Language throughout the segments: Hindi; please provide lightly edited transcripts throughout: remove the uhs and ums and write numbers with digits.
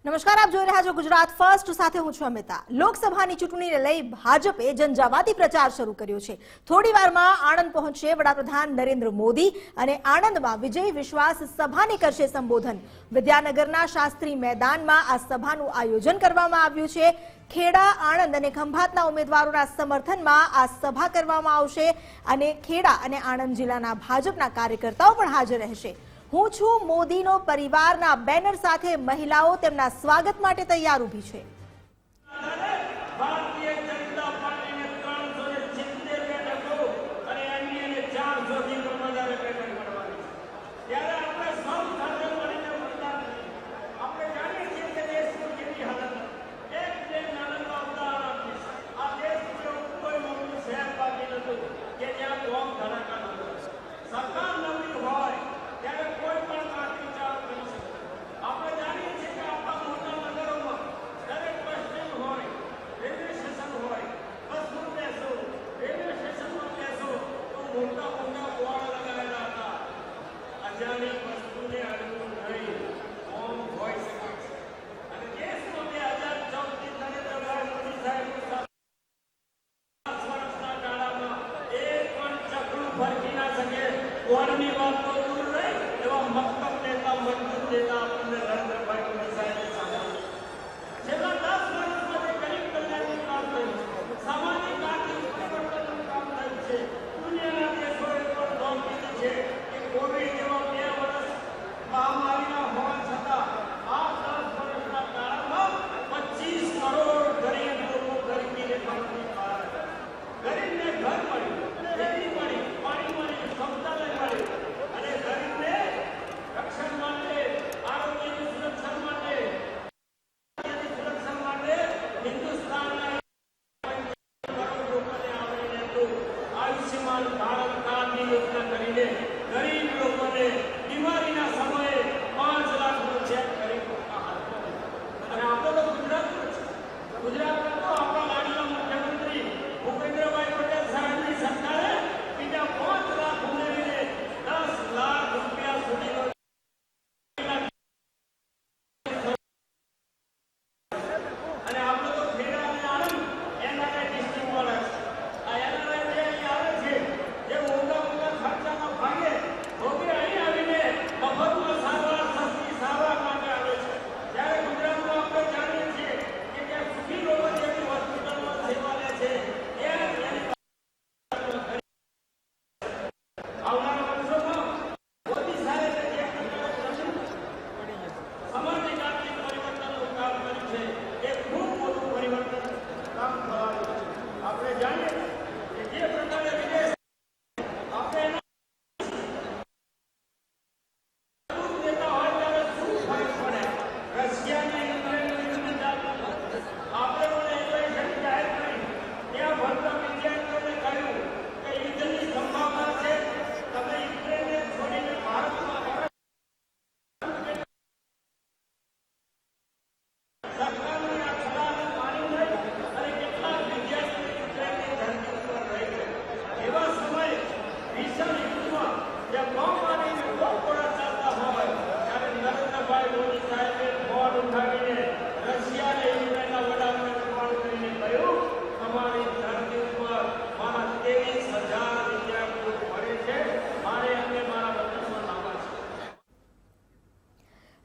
નમસ્કાર, આપ જોઈ રહ્યા છો ગુજરાત ફર્સ્ટ, સાથે હું છું અમિતા। લોકસભાની ચૂંટણીને લઈ ભાજપે ઝંઝાવાતી પ્રચાર શરૂ કર્યો છે। થોડી વારમાં આણંદ પહોંચશે વડાપ્રધાન નરેન્દ્ર મોદી અને આણંદમાં વિજય વિશ્વાસ સભાને કરશે સંબોધન। વિદ્યાનગરના શાસ્ત્રી મેદાનમાં આ સભાનું આયોજન કરવામાં આવ્યું છે। ખેડા, આણંદ અને ખંભાતના ઉમેદવારોના સમર્થનમાં આ સભા કરવામાં આવશે અને ખેડા અને આણંદ જિલ્લાના ભાજપના કાર્યકર્તાઓ પણ હાજર રહેશે। હું છું મોદીનો પરિવારના બેનર સાથે મહિલાઓ તેમના સ્વાગત માટે તૈયાર ઊભી છે।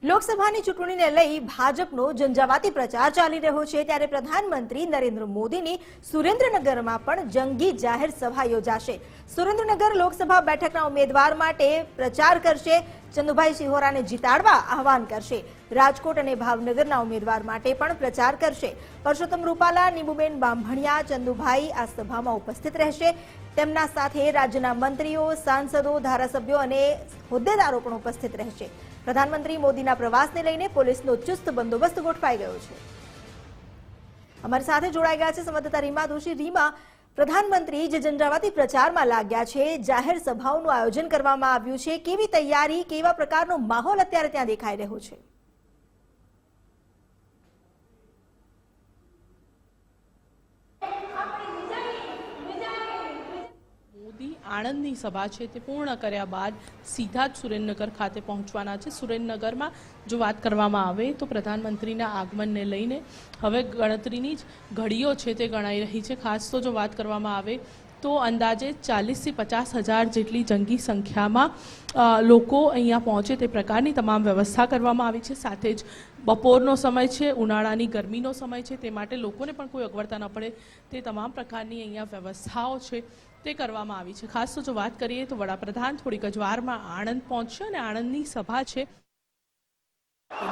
લોકસભાની ચૂંટણીને લઈ ભાજપનો ઝંઝાવાતી પ્રચાર ચાલી રહ્યો છે, ત્યારે પ્રધાનમંત્રી નરેન્દ્ર મોદીની સુરેન્દ્રનગરમાં પણ જંગી જાહેર સભા યોજાશે। સુરેન્દ્રનગર લોકસભા બેઠકના ઉમેદવાર માટે પ્રચાર કરશે, ચંદુભાઈ સિહોરાને જીતાડવા આહવાન કરશે। રાજકોટ અને ભાવનગરના ઉમેદવાર માટે પણ પ્રચાર કરશે। પરસોત્તમ રૂપાલા, નીમુબેન બામભણિયા, ચંદુભાઈ આ સભામાં ઉપસ્થિત રહેશે। તેમના સાથે રાજ્યના મંત્રીઓ, સાંસદો, ધારાસભ્યો અને હોદ્દેદારો પણ ઉપસ્થિત રહેશે। પ્રધાનમંત્રી મોદીના પ્રવાસને લઈને પોલીસનો ચુસ્ત બંદોબસ્ત ગોઠવાઈ ગયો છે। અમારી સાથે જોડાઈ ગયા છે સંવાદદાતા રીમા દોશી। રીમા, પ્રધાનમંત્રી જે ઝંઝાવાતી પ્રચારમાં લાગ્યા છે, જાહેર સભાઓનું આયોજન કરવામાં આવ્યું છે, કેવી તૈયારી, કેવા પ્રકારનો માહોલ અત્યારે ત્યાં દેખાઈ રહ્યો છે? આણંદની સભા છે તે પૂર્ણ કર્યા બાદ સીધા જ સુરેન્દ્રનગર ખાતે પહોંચવાના છે। સુરેન્દ્રનગરમાં જો વાત કરવામાં આવે તો પ્રધાનમંત્રીના આગમનને લઈને હવે ગણતરીની જ ઘડીઓ છે તે ગણાઈ રહી છે। ખાસ તો જો વાત કરવામાં આવે તો અંદાજે 40 થી 50 હજાર જેટલી જંગી સંખ્યામાં લોકો અહીંયા પહોંચે તે પ્રકારની તમામ વ્યવસ્થા કરવામાં આવી છે। સાથે જ બપોરનો સમય છે, ઉનાળાની ગરમીનો સમય છે, તે માટે લોકોને પણ કોઈ અગવડતા ન પડે તે તમામ પ્રકારની અહીંયા વ્યવસ્થાઓ છે તે કરવામાં આવી છે। ખાસ તો જો વાત કરીએ તો વડાપ્રધાન થોડીક જ વારમાં આણંદ પહોંચશે અને આણંદની સભા છે।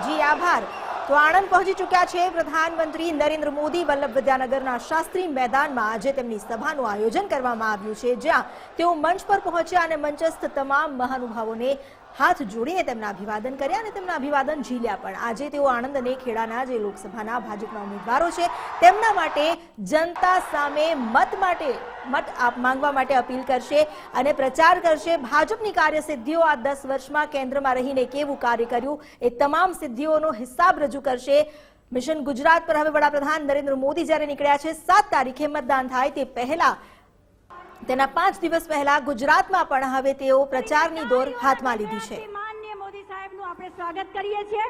જી આભાર। તો આણંદ પહોંચી ચૂક્યા છે પ્રધાનમંત્રી નરેન્દ્ર મોદી। વલ્લભ વિદ્યાનગરના શાસ્ત્રી મેદાનમાં આજે તેમની સભાનું આયોજન કરવામાં આવ્યું છે, જ્યાં તેઓ મંચ પર પહોંચ્યા અને મંચસ્થ તમામ મહાનુભાવોને હાથ જોડીને તેમના અભિવાદન કર્યા અને તેમના અભિવાદન ઝીલ્યા પણ। આજે તેઓ આણંદ અને ખેડાના જે લોકસભાના ભાજપના ઉમેદવારો છે તેમના માટે જનતા સામે મત માંગવા માટે અપીલ કરશે અને પ્રચાર કરશે। ભાજપની કાર્યસિદ્ધિઓ આ 10 વર્ષમાં કેન્દ્રમાં રહીને કેવું કાર્ય કર્યું એ તમામ સિદ્ધિઓનો હિસાબ રજૂ કરશે। મિશન ગુજરાત પર હવે વડાપ્રધાન નરેન્દ્ર મોદી જ્યારે નીકળ્યા છે 7 તારીખે મતદાન થાય તે પહેલા તેના 5 દિવસ પહેલા ગુજરાતમાં પણ હવે તેઓ પ્રચારની દોર હાથમાં લીધી છે। માનનીય મોદી સાહેબનું આપણે સ્વાગત કરીએ છીએ।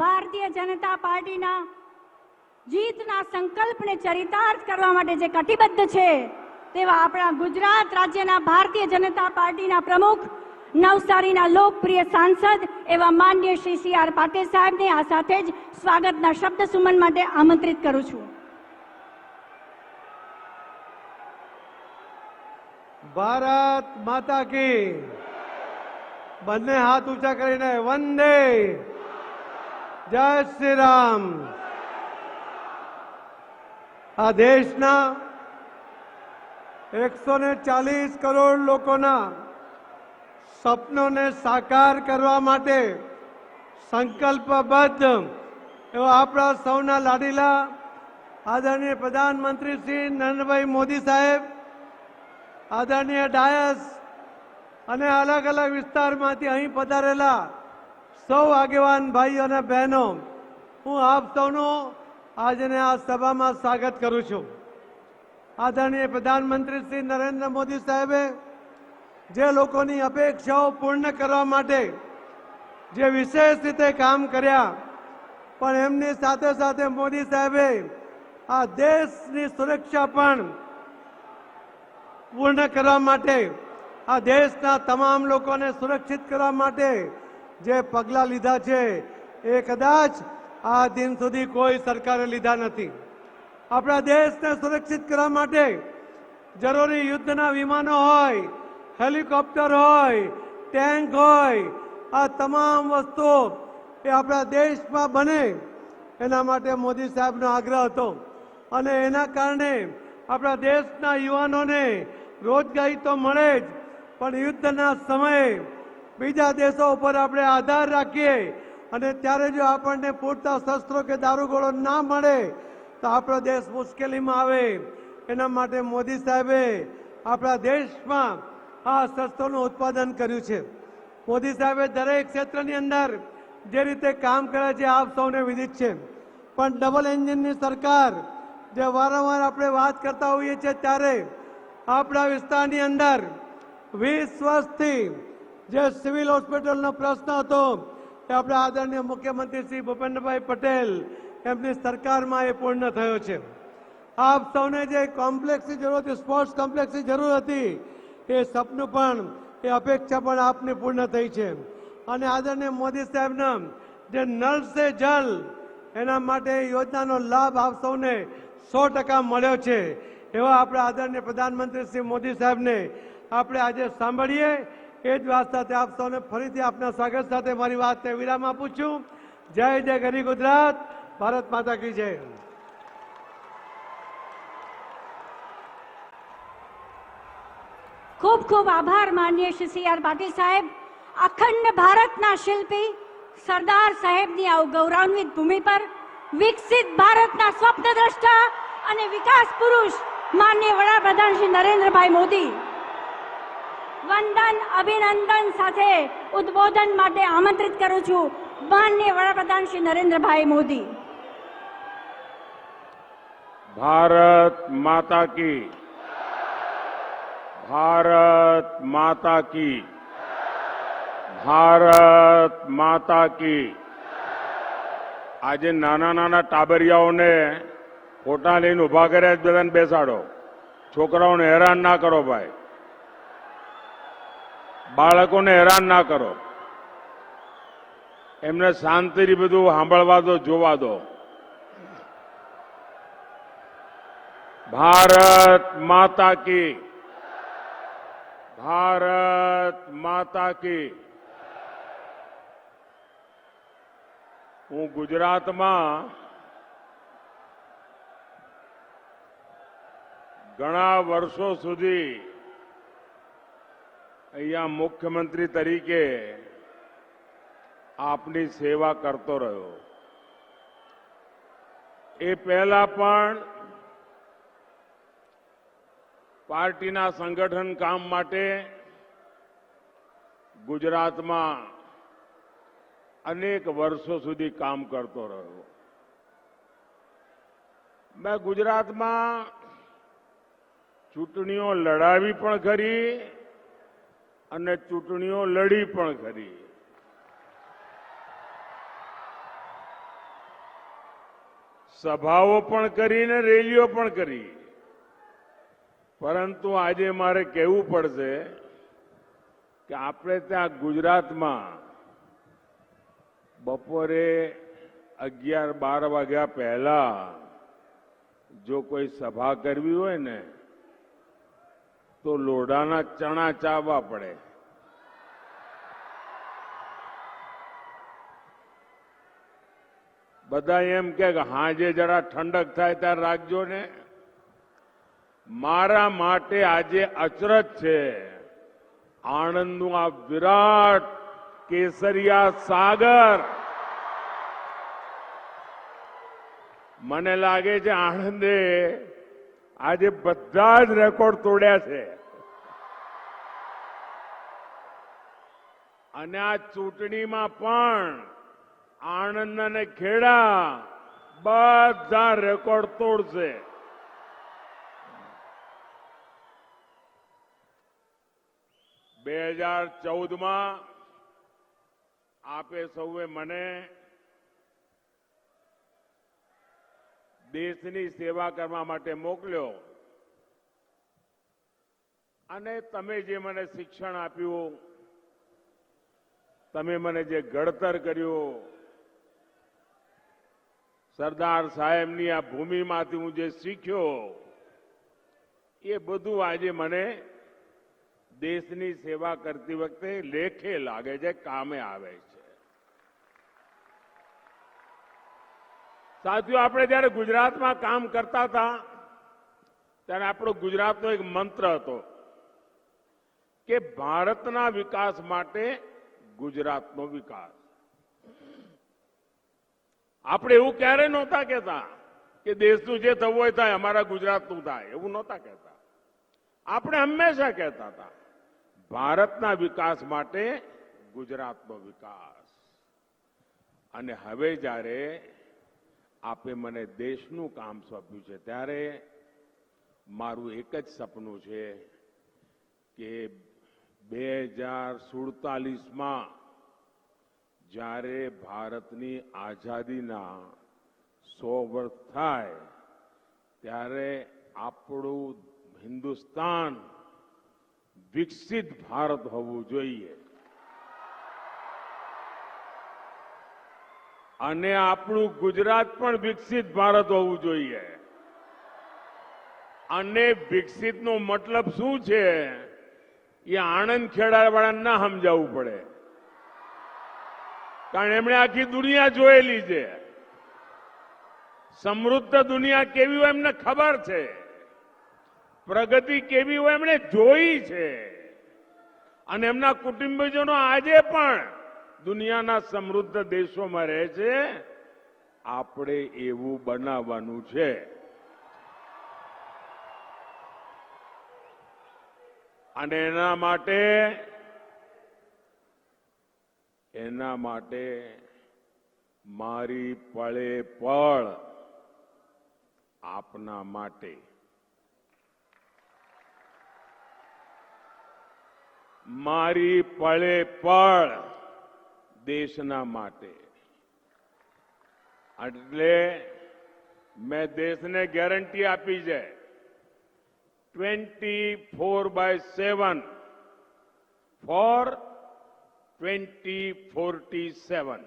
ભારતીય જનતા પાર્ટીના જીતના સંકલ્પને ચરિતાર્થ કરવા માટે જે કટિબદ્ધ છે તેવા આપણા ગુજરાત રાજ્યના ભારતીય જનતા પાર્ટીના પ્રમુખ, નવસારીના લોકપ્રિય સાંસદ એવા માનનીય શ્રી CR પાટીલ સાહેબને આ સાથે જ સ્વાગતના શબ્દ સુમન માટે આમંત્રિત કરું છું। ભારત માતા કી, બંને હાથ ઊંચા કરીને વંદે, જય શ્રી રામ। આ દેશના 140 કરોડ લોકોના સપનોને સાકાર કરવા માટે સંકલ્પબદ્ધ એવા આપણા સૌના લાડીલા આદરણીય પ્રધાનમંત્રી શ્રી નરેન્દ્રભાઈ મોદી સાહેબ, આદરણીય ડાયસ અને અલગ અલગ વિસ્તારમાંથી અહીં પધારેલા સૌ આગેવાન ભાઈઓ અને બહેનો, હું આપ સૌનું આજને આ સભામાં સ્વાગત કરું છું। આદરણીય પ્રધાનમંત્રી શ્રી નરેન્દ્ર મોદી સાહેબે જે લોકોની અપેક્ષાઓ પૂર્ણ કરવા માટે જે વિશેષ રીતે કામ કર્યા, પણ એમની સાથે સાથે મોદી સાહેબે આ દેશની સુરક્ષા પણ પૂર્ણ કરવા માટે, આ દેશના તમામ લોકોને સુરક્ષિત કરવા માટે જે પગલાં લીધા છે એ કદાચ આ દિન સુધી કોઈ સરકારે લીધા નથી। આપણા દેશને સુરક્ષિત કરવા માટે જરૂરી યુદ્ધના વિમાનો હોય, હેલિકોપ્ટર હોય, ટેન્ક હોય, આ તમામ વસ્તુઓ એ આપણા દેશમાં બને એના માટે મોદી સાહેબનો આગ્રહ હતો અને એના કારણે આપણા દેશના યુવાનોને રોજગારી તો મળે જ, પણ યુદ્ધના સમયે બીજા દેશો ઉપર આપણે આધાર રાખીએ અને ત્યારે જો આપણને પૂરતા શસ્ત્રો કે દારૂગોળો ના મળે તો આપણો દેશ મુશ્કેલીમાં આવે। એના માટે મોદી સાહેબે આપણા દેશમાં આ શસ્ત્રોનું ઉત્પાદન કર્યું છે। મોદી સાહેબે દરેક ક્ષેત્રની અંદર જે રીતે કામ કરે છે આપ સૌને વિદિત છે, પણ ડબલ એન્જિનની સરકાર જે વારંવાર આપણે વાત કરતા હોઈએ છીએ ત્યારે આપણા વિસ્તારની અંદર 20 વર્ષથી જે સિવિલ હોસ્પિટલનો પ્રશ્ન હતો એ આપણા આદરણીય મુખ્યમંત્રી શ્રી ભૂપેન્દ્રભાઈ પટેલ એમની સરકારમાં એ પૂર્ણ થયો છે। આપ સૌને જે કોમ્પ્લેક્સની જરૂર હતી, સ્પોર્ટ્સ કોમ્પ્લેક્સની જરૂર હતી, એ સપનું પણ એ અપેક્ષા પણ આપની પૂર્ણ થઈ છે અને આદરણીય મોદી સાહેબના જે નળ સે જલ એના માટે યોજનાનો લાભ આપ સૌને 100% મળ્યો છે। એવા આપણા આદરણીય પ્રધાનમંત્રી શ્રી મોદી સાહેબને આપણે આજે સાંભળીએ। એ જ વાત સાથે આપ સૌને ફરીથી આપના સ્વાગત સાથે મારી વાતને વિરામ આપું છું। જય જય ગરી ગુજરાત, ભારત માતા કી જય। ખૂબ ખૂબ આભાર માનનીય શ્રી CR પાટીલ સાહેબ। અખંડ ભારતના શિલ્પી સરદાર સાહેબની આ ગૌરવાન્વિત ભૂમિ પર વિકસિત ભારતના સ્વપ્નદ્રષ્ટા અને વિકાસ પુરુષ માનનીય વડાપ્રધાન શ્રી નરેન્દ્રભાઈ મોદી વંદન અભિનંદન સાથે ઉદ્બોધન માટે આમંત્રિત કરું છું માનનીય વડાપ્રધાન શ્રી નરેન્દ્રભાઈ મોદી. भारत माता की, भारत माता की, भारत माता की. આજે નાના નાના ટાબરિયાઓને ફોટા લઈને ઉભા કર્યા જ બધાને બેસાડો. છોકરાઓને હેરાન ના કરો ભાઈ, બાળકોને હેરાન ના કરો, એમને શાંતિથી બધું સાંભળવા દો, જોવા દો. भारत माता की, भारत माता की. હું ગુજરાતમાં ઘણા વર્ષો સુધી અહીંયા મુખ્યમંત્રી તરીકે આપની સેવા કરતો રહ્યો. એ પહેલા પણ પાર્ટીના સંગઠન કામ માટે ગુજરાતમાં અનેક વર્ષો સુધી કામ કરતો રહ્યો. મેં ગુજરાતમાં ચૂંટણીઓ લડાવી પણ ખરી અને ચૂંટણીઓ લડી પણ ખરી. સભાઓ પણ કરી ને રેલીઓ પણ કરી. પરંતુ આજે મારે કહેવું પડશે કે આપણે ત્યાં ગુજરાતમાં બપોરે 11-12 વાગ્યા પહેલા જો કોઈ સભા કરવી હોય ને તો લોઢાના ચણા ચાવવા પડે. બધા એમ કે હાજે જરા ઠંડક થાય ત્યારે રાખજો ને. મારા માટે આજે અચરજ છે. આણંદનું આ વિરાટ કેસરિયા સાગર, મને લાગે છે આણંદે આજે બધા જ રેકોર્ડ તોડ્યા છે. અને આ ચૂંટણીમાં પણ આણંદ અને ખેડા બધા રેકોર્ડ તોડશે. 2014માં આપે સૌએ મને દેશની સેવા કરવા માટે મોકલ્યો અને તમે જે મને શિક્ષણ આપ્યું, તમે મને જે ઘડતર કર્યું, સરદાર સાહેબની આ ભૂમિમાંથી હું જે શીખ્યો, એ બધું આજે મને દેશની સેવા કરતી વખતે લેખે લાગે છે, કામે આવે છે. સાથીઓ, આપણે જ્યારે ગુજરાતમાં કામ કરતા હતા ત્યારે આપણો ગુજરાતનો એક મંત્ર હતો કે ભારતના વિકાસ માટે ગુજરાતનો વિકાસ. આપણે એવું ક્યારે નહોતા કહેતા કે દેશનું જે થવું હોય થાય, અમારા ગુજરાતનું થાય, એવું નહોતા કહેતા. આપણે હંમેશા કહેતા હતા ભારતના વિકાસ માટે ગુજરાતનો વિકાસ. અને હવે જ્યારે આપે મને દેશનું કામ સોંપ્યું છે ત્યારે મારું એક જ સપનું છે કે 2047માં જ્યારે ભારતની આઝાદીના 100 વર્ષ થાય ત્યારે આપણું હિન્દુસ્તાન વિકસિત ભારત હોવું જોઈએ અને આપણું ગુજરાત પણ વિકસિત ભારત હોવું જોઈએ. અને વિકસિતનો મતલબ શું છે એ આણંદ ખેડાવાળાને ના સમજાવવું પડે, કારણ એમણે આખી દુનિયા જોયેલી છે. સમૃદ્ધ દુનિયા કેવી હોય એમને ખબર છે, પ્રગતિ કેવી હોય એમણે જોઈ છે. અને એમના કુટુંબીજનો આજે પણ દુનિયાના સમૃદ્ધ દેશોમાં રહે છે. આપણે એવું બનાવવાનું છે. અને એના માટે મારી પળે પળ આપના માટે, મારી પળે પળ દેશના માટે, એટલે મેં દેશને ગેરંટી આપી છે 24/7 ફોર 2047.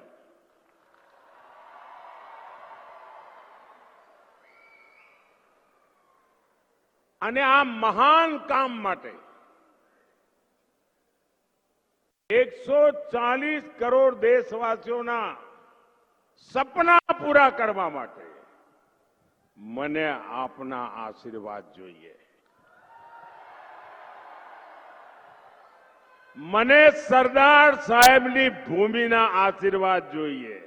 અને આ મહાન કામ માટે 140 કરોડ દેશવાસીઓના સપના પૂરા કરવા માટે મને આપના આશીર્વાદ જોઈએ. મને સરદાર સાહેબની ભૂમિના આશીર્વાદ જોઈએ.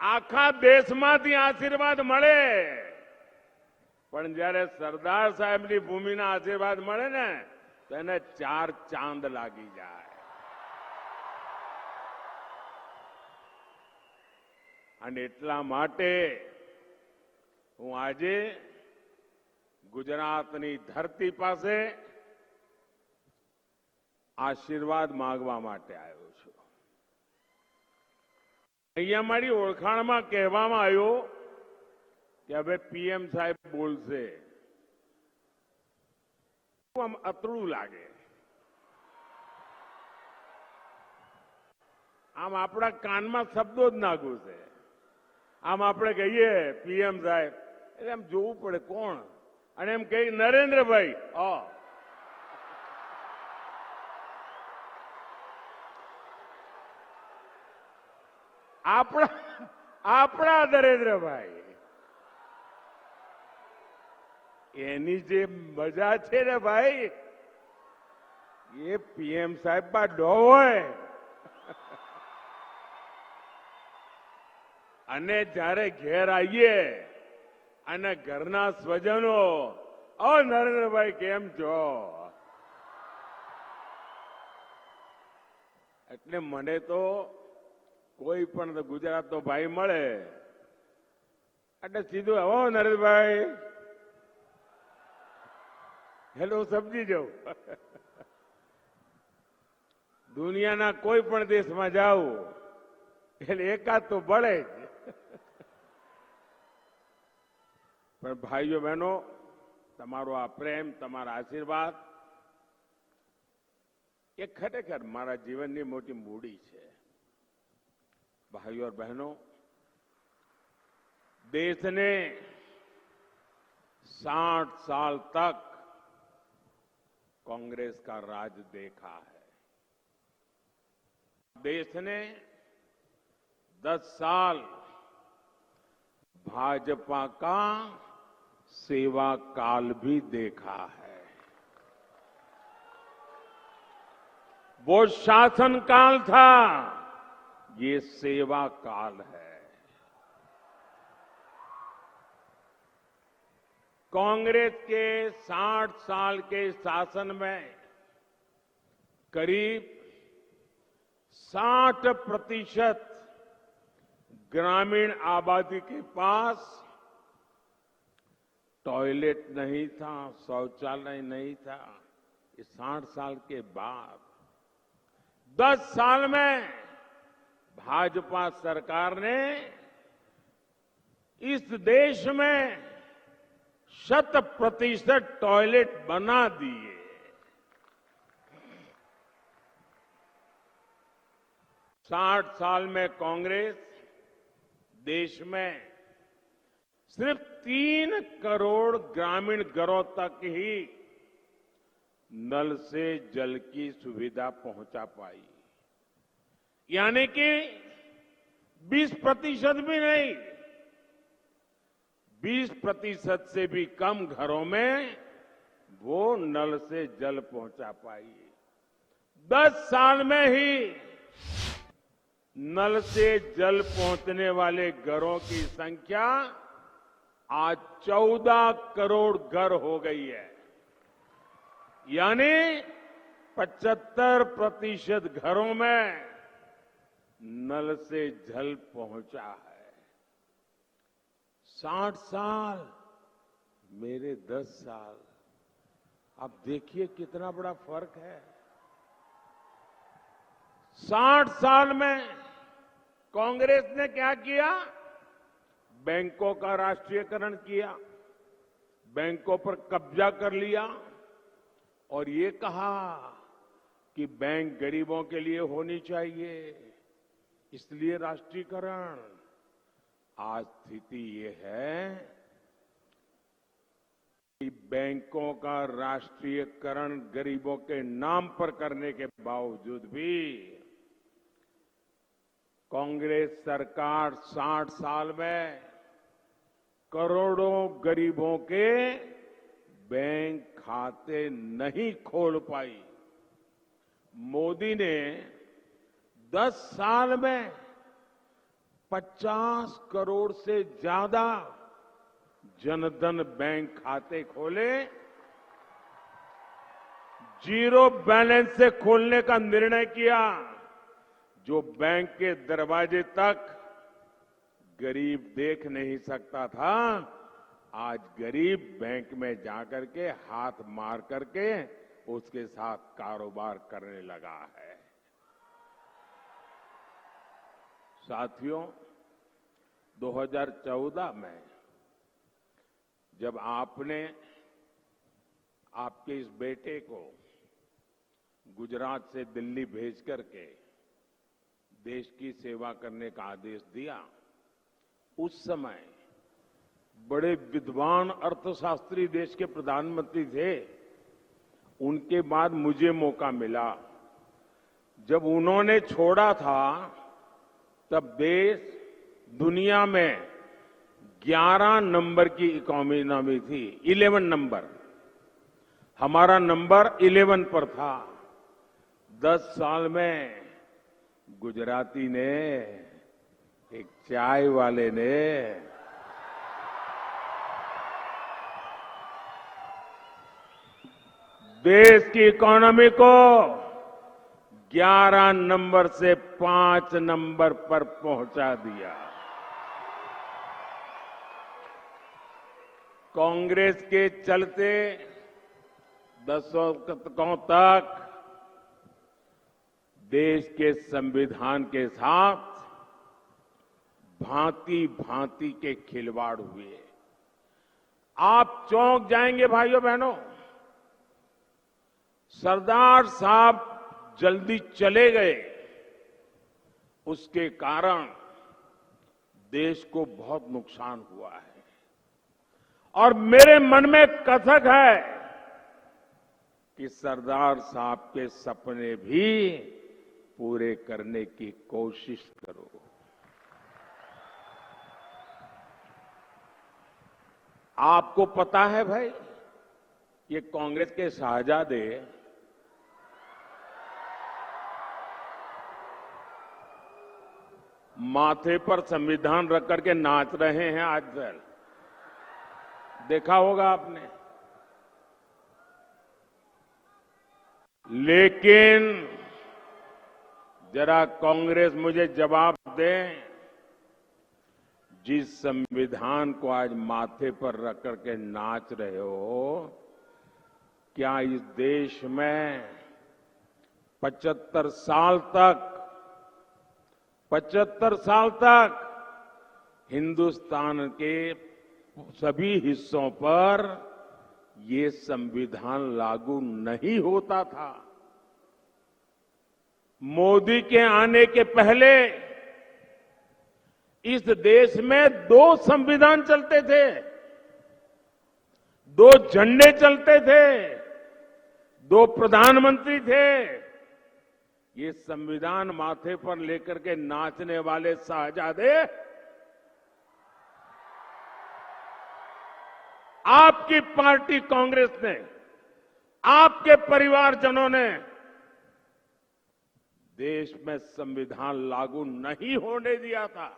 આખા દેશમાંથી આશીર્વાદ મળે, પણ જ્યારે સરદાર સાહેબની ભૂમિના આશીર્વાદ મળે ને તો એને 4 ચાંદ લાગી જાય. અને એટલા માટે હું આજે ગુજરાતની ધરતી પાસે આશીર્વાદ માંગવા માટે આવ્યો છું. અહીંયા મારી ઓળખાણમાં કહેવામાં આવ્યું કે હવે પીએમ સાહેબ બોલશે. આમ અતડું લાગે. આમ આપણા કાનમાં શબ્દો જ ના ઘૂસે. આમ આપણે કહીએ પીએમ સાહેબ એટલે એમ જોવું પડે કોણ, અને એમ કહી નરેન્દ્રભાઈ. આપણા નરેન્દ્રભાઈ, એની જે મજા છે ને ભાઈ, એ પીએમ સાહેબ માં ડો હોય. અને જ્યારે ઘેર આવીએ અને ઘરના સ્વજનો, નરેન્દ્રભાઈ કેમ છો, એટલે મને તો કોઈ પણ ગુજરાતનો ભાઈ મળે એટલે સીધું નરેન્દ્રભાઈ હેલો સમજી જાઉં. દુનિયાના કોઈ પણ દેશમાં જાઉં એટલે એકાદ તો ભળે જ. પણ ભાઈઓ બહેનો, તમારો આ પ્રેમ, તમારા આશીર્વાદ એ ખરેખર મારા જીવનની મોટી મૂડી છે. भाइयों और बहनों, देश ने 60 साल तक कांग्रेस का राज देखा है. देश ने 10 साल भाजपा का सेवा काल भी देखा है. वो शासन काल था, ये सेवा काल है. कांग्रेस के 60 साल के शासन में करीब 60% ग्रामीण आबादी के पास टॉयलेट नहीं था, शौचालय नहीं था. ये 60 साल के बाद 10 साल में भाजपा सरकार ने इस देश में 100% टॉयलेट बना दिए. साठ साल में कांग्रेस देश में सिर्फ 3 करोड़ ग्रामीण घरों तक ही नल से जल की सुविधा पहुंचा पाई. यानी कि 20% भी नहीं, 20% से भी कम घरों में वो नल से जल पहुंचा पाई. 10 साल में ही नल से जल पहुंचने वाले घरों की संख्या आज 14 करोड़ घर हो गई है। यानी 75% घरों में नल से जल पहुंचा है। 60 साल मेरे 10 साल, आप देखिए कितना बड़ा फर्क है। 60 साल में कांग्रेस ने क्या किया? बैंकों का राष्ट्रीयकरण किया, बैंकों पर कब्जा कर लिया और ये कहा कि बैंक गरीबों के लिए होनी चाहिए, इसलिए राष्ट्रीयकरण। आज स्थिति ये है कि बैंकों का राष्ट्रीयकरण गरीबों के नाम पर करने के बावजूद भी कांग्रेस सरकार 60 साल में करोड़ों गरीबों के बैंक खाते नहीं खोल पाई। मोदी ने 10 साल में 50 करोड़ से ज्यादा जनधन बैंक खाते खोले। जीरो बैलेंस से खोलने का निर्णय किया। जो बैंक के दरवाजे तक गरीब देख नहीं सकता था, आज गरीब बैंक में जाकर के हाथ मार करके उसके साथ कारोबार करने लगा है। साथियों, 2014 में जब आपने आपके इस बेटे को गुजरात से दिल्ली भेज करके देश की सेवा करने का आदेश दिया, उस समय बड़े विद्वान अर्थशास्त्री देश के प्रधानमंत्री थे। उनके बाद मुझे मौका मिला। जब उन्होंने छोड़ा था तब देश दुनिया में 11 नंबर की इकोनॉमी थी, 11 नंबर। हमारा नंबर 11 पर था। 10 साल में गुजराती ने, एक चाय वाले ने देश की इकोनॉमी को 11 नंबर से 5 नंबर पर पहुंचा दिया। कांग्रेस के चलते दशकों तक देश के संविधान के साथ भांति भांति के खिलवाड़ हुए। आप चौंक जाएंगे भाइयों बहनों। सरदार साहब जल्दी चले गए, उसके कारण देश को बहुत नुकसान हुआ है। और मेरे मन में कसक है कि सरदार साहब के सपने भी पूरे करने की कोशिश करो। आपको पता है भाई, ये कांग्रेस के शाहजादे माथे पर संविधान रख करके नाच रहे हैं आजकल, देखा होगा आपने। लेकिन जरा कांग्रेस मुझे जवाब दे, जिस संविधान को आज माथे पर रख करके नाच रहे हो, क्या इस देश में 75 साल तक हिंदुस्तान के सभी हिस्सों पर ये संविधान लागू नहीं होता था? मोदी के आने के पहले इस देश में 2 संविधान चलते थे, 2 झंडे चलते थे, 2 प्रधानमंत्री थे। ये संविधान माथे पर लेकर के नाचने वाले शाहजादे आपकी पार्टी कांग्रेस ने, आपके परिवारजनों ने देश में संविधान लागू नहीं होने दिया था।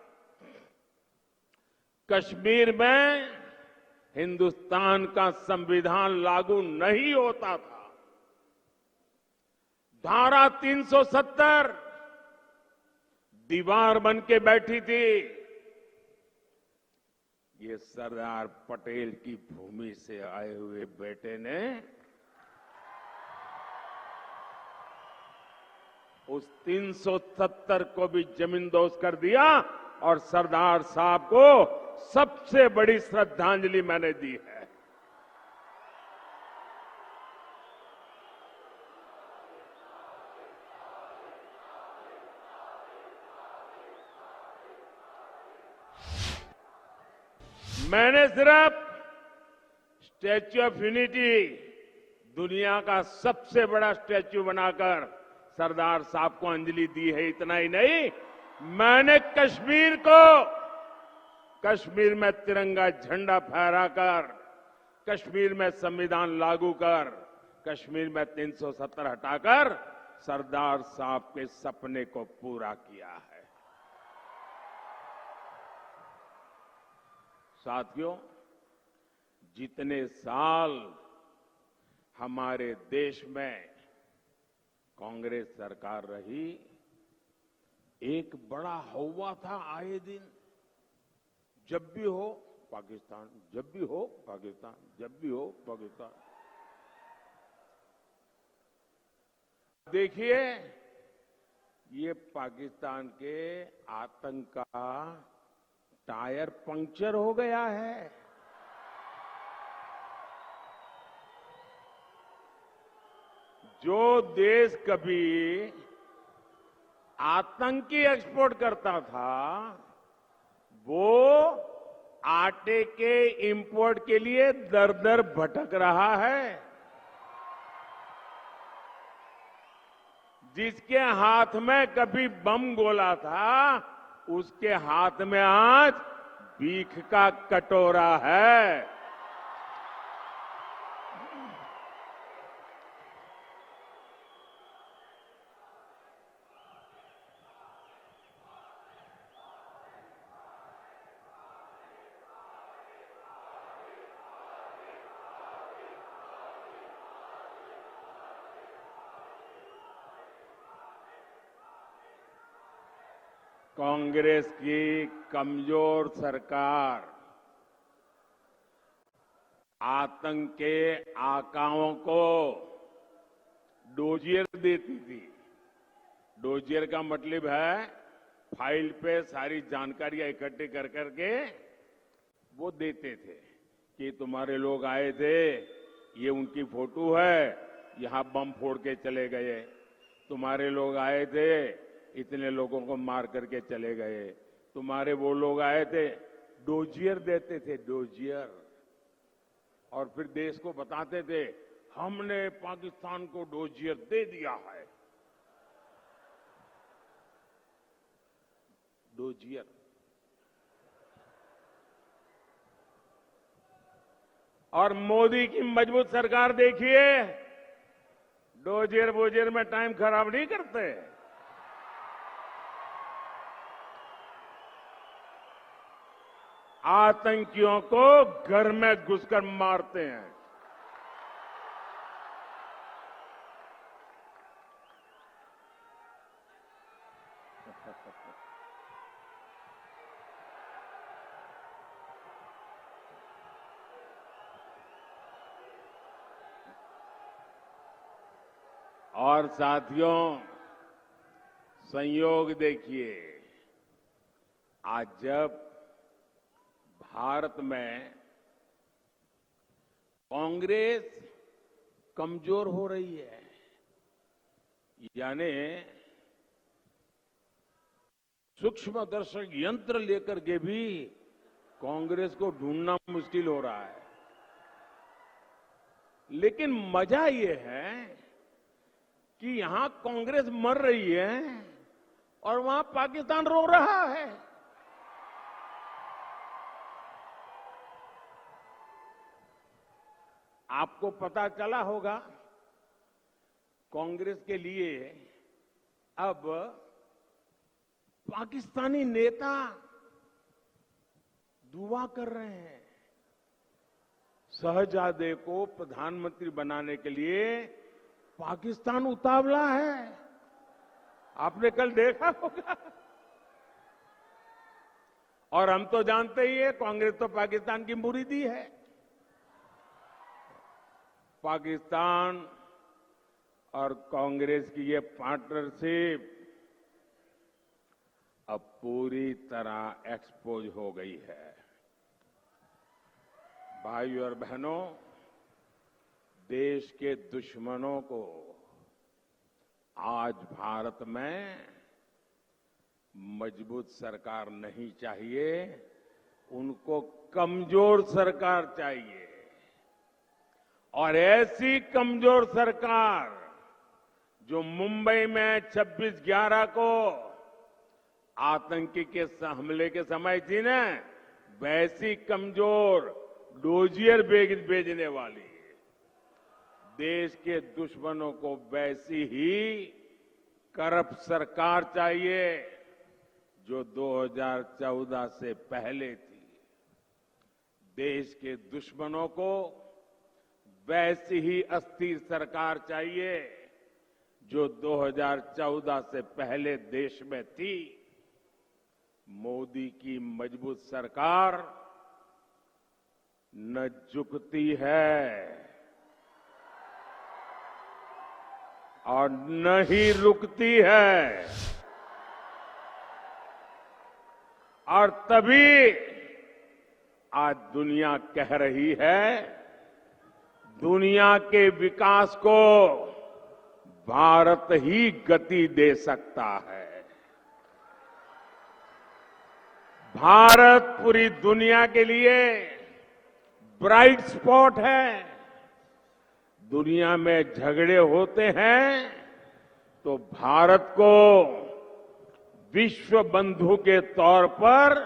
कश्मीर में हिंदुस्तान का संविधान लागू नहीं होता था। धारा 370 दीवार बन के बैठी थी। ये सरदार पटेल की भूमि से आए हुए बेटे ने उस 370 को भी जमींदोज कर दिया और सरदार साहब को सबसे बड़ी श्रद्धांजलि मैंने दी है। मैंने सिर्फ स्टैच्यू ऑफ यूनिटी दुनिया का सबसे बड़ा स्टैच्यू बनाकर सरदार साहब को अंजलि दी है, इतना ही नहीं, मैंने कश्मीर में तिरंगा झंडा फहराकर, कश्मीर में संविधान लागू कर, कश्मीर में 370 हटाकर सरदार साहब के सपने को पूरा किया है। साथियों, जितने साल हमारे देश में कांग्रेस सरकार रही, एक बड़ा हौवा था आए दिन, जब भी हो पाकिस्तान, जब भी हो पाकिस्तान, जब भी हो पाकिस्तान। देखिए, ये पाकिस्तान के आतंक का टायर पंक्चर हो गया है। जो देश कभी आतंकी एक्सपोर्ट करता था, वो आटे के इंपोर्ट के लिए दर दर भटक रहा है। जिसके हाथ में कभी बम गोला था, उसके हाथ में आज भीख का कटोरा है। कांग्रेस की कमजोर सरकार आतंक के आकाओं को डोजियर देती थी। डोजियर का मतलब है फाइल पे सारी जानकारियां इकट्ठी कर करके वो देते थे कि तुम्हारे लोग आए थे, ये उनकी फोटो है, यहां बम फोड़ के चले गए। तुम्हारे लोग आए थे, इतने लोगों को मार करके चले गए। तुम्हारे वो लोग आए थे, डोजियर देते थे, डोजियर। और फिर देश को बताते थे, हमने पाकिस्तान को डोजियर दे दिया है। डोजियर। और मोदी की मजबूत सरकार देखिए, डोजियर बोजियर में टाइम खराब नहीं करते। आतंकियों को घर में घुसकर मारते हैं। और साथियों, संयोग देखिए, आज जब भारत में कांग्रेस कमजोर हो रही है, यानी सूक्ष्मदर्शक यंत्र लेकर के भी कांग्रेस को ढूंढना मुश्किल हो रहा है। लेकिन मजा ये है कि यहां कांग्रेस मर रही है और वहां पाकिस्तान रो रहा है। आपको पता चला होगा, कांग्रेस के लिए अब पाकिस्तानी नेता दुआ कर रहे हैं शहजादे को प्रधानमंत्री बनाने के लिए। पाकिस्तान उतावला है, आपने कल देखा होगा। और हम तो जानते ही है, कांग्रेस तो पाकिस्तान की मुरीदी है। पाकिस्तान और कांग्रेस की ये पार्टनरशिप अब पूरी तरह एक्सपोज हो गई है। भाइयों और बहनों, देश के दुश्मनों को आज भारत में मजबूत सरकार नहीं चाहिए, उनको कमजोर सरकार चाहिए। और ऐसी कमजोर सरकार जो मुंबई में 26/11 को आतंकी के हमले के समय थी ना, वैसी कमजोर डोजियर भेजने वाली है। देश के दुश्मनों को वैसी ही करप्ट सरकार चाहिए जो 2014 से पहले थी। देश के दुश्मनों को वैसी ही अस्थिर सरकार चाहिए जो 2014 से पहले देश में थी। मोदी की मजबूत सरकार न झुकती है और न ही रुकती है। और तभी आज दुनिया कह रही है, दुनिया के विकास को भारत ही गति दे सकता है। भारत पूरी दुनिया के लिए ब्राइट स्पॉट है। दुनिया में झगड़े होते हैं तो भारत को विश्व बंधु के तौर पर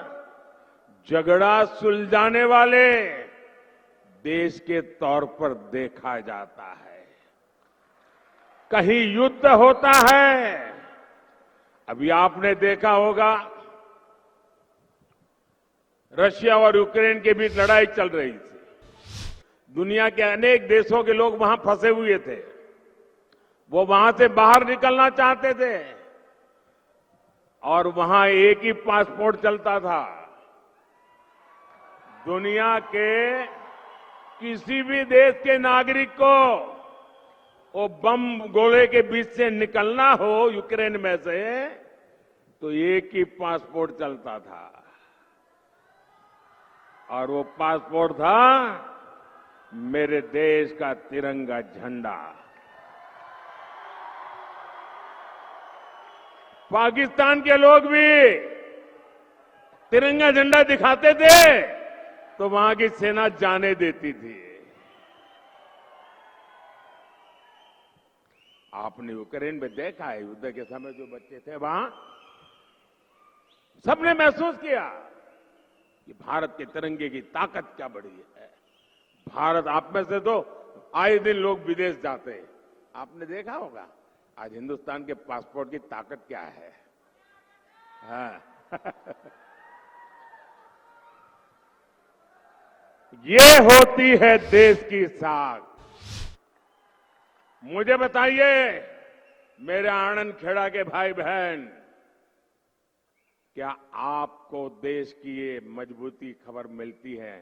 झगड़ा सुलझाने वाले देश के तौर पर देखा जाता है। कहीं युद्ध होता है, अभी आपने देखा होगा रशिया और यूक्रेन के बीच लड़ाई चल रही थी। दुनिया के अनेक देशों के लोग वहां फंसे हुए थे, वो वहां से बाहर निकलना चाहते थे और वहां एक ही पासपोर्ट चलता था। दुनिया के किसी भी देश के नागरिक को वो बम गोले के बीच से निकलना हो यूक्रेन में से, तो एक ही पासपोर्ट चलता था और वो पासपोर्ट था मेरे देश का तिरंगा झंडा। पाकिस्तान के लोग भी तिरंगा झंडा दिखाते थे तो वहां की सेना जाने देती थी। आपने यूक्रेन में देखा है, युद्ध के समय जो बच्चे थे वहां, सबने महसूस किया कि भारत के तिरंगे की ताकत क्या बड़ी है। भारत, आप में से तो आए दिन लोग विदेश जाते हैं, आपने देखा होगा आज हिंदुस्तान के पासपोर्ट की ताकत क्या है। हाँ। ये होती है देश की साख। मुझे बताइए मेरे आनंद खेड़ा के भाई बहन, क्या आपको देश की ये मजबूती खबर मिलती है,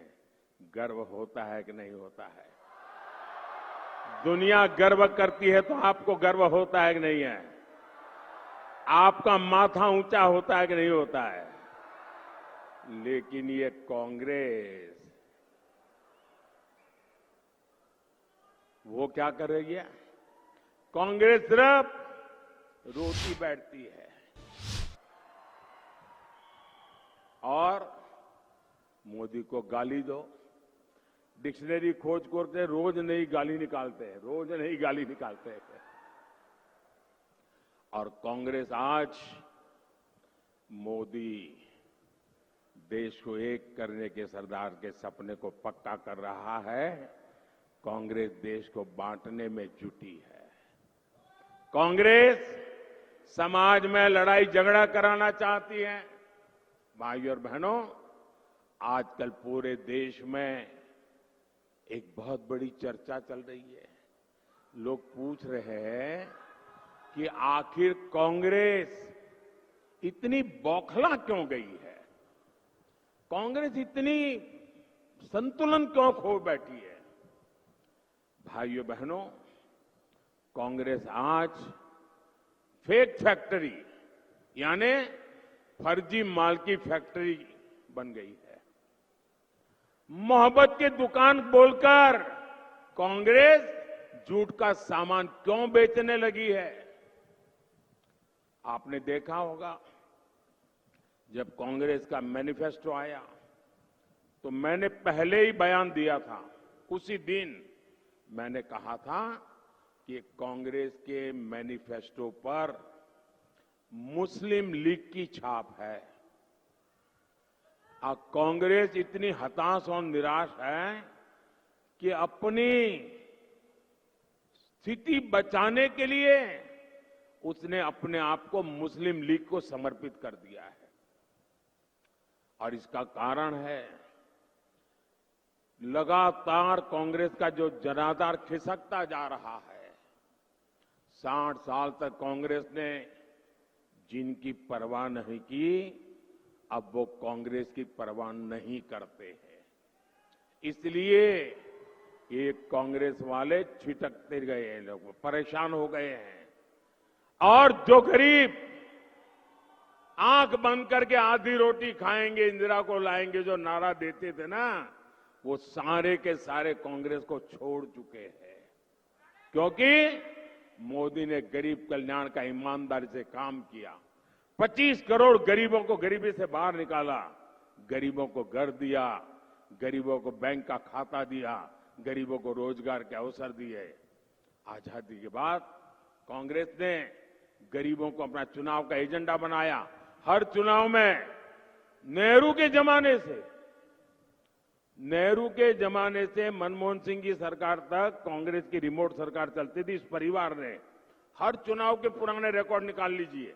गर्व होता है कि नहीं होता है? दुनिया गर्व करती है तो आपको गर्व होता है कि नहीं है? आपका माथा ऊंचा होता है कि नहीं होता है? लेकिन ये कांग्रेस, वो क्या कर रही है? कांग्रेस सिर्फ रोती बैठती है और मोदी को गाली दो। डिक्शनरी खोज करते रोज नई गाली निकालते हैं, रोज नई गाली निकालते हैं। और कांग्रेस आज मोदी देश को एक करने के सरदार के सपने को पक्का कर रहा है। कांग्रेस देश को बांटने में जुटी है। कांग्रेस समाज में लड़ाई झगड़ा कराना चाहती है। भाइयों और बहनों, आजकल पूरे देश में एक बहुत बड़ी चर्चा चल रही है। लोग पूछ रहे हैं कि आखिर कांग्रेस इतनी बौखला क्यों गई है, कांग्रेस इतनी संतुलन क्यों खो बैठी है। भाइयों बहनों, कांग्रेस आज फेक फैक्ट्री यानी फर्जी माल की फैक्ट्री बन गई है। मोहब्बत की दुकान बोलकर कांग्रेस झूठ का सामान क्यों बेचने लगी है। आपने देखा होगा, जब कांग्रेस का मैनिफेस्टो आया तो मैंने पहले ही बयान दिया था, उसी दिन मैंने कहा था कि कांग्रेस के मैनिफेस्टो पर मुस्लिम लीग की छाप है। कांग्रेस इतनी हताश और निराश है कि अपनी स्थिति बचाने के लिए उसने अपने आप को मुस्लिम लीग को समर्पित कर दिया है। और इसका कारण है लगातार कांग्रेस का जो जनाधार खिसकता जा रहा है। 60 साल तक कांग्रेस ने जिनकी परवाह नहीं की, अब वो कांग्रेस की परवाह नहीं करते हैं। इसलिए ये कांग्रेस वाले छिटकते गए हैं, लोग परेशान हो गए हैं। और जो गरीब आंख बंद करके आधी रोटी खाएंगे, इंदिरा को लाएंगे, जो नारा देते थे ना, वो सारे के सारे कांग्रेस को छोड़ चुके हैं। क्योंकि मोदी ने गरीब कल्याण का ईमानदारी से काम किया। 25 करोड़ गरीबों को गरीबी से बाहर निकाला, गरीबों को घर दिया, गरीबों को बैंक का खाता दिया, गरीबों को रोजगार के अवसर दिए। आजादी के बाद कांग्रेस ने गरीबों को अपना चुनाव का एजेंडा बनाया। हर चुनाव में नेहरू के जमाने से मनमोहन सिंह की सरकार तक कांग्रेस की रिमोट सरकार चलती थी। इस परिवार ने हर चुनाव के पुराने रिकॉर्ड निकाल लीजिए,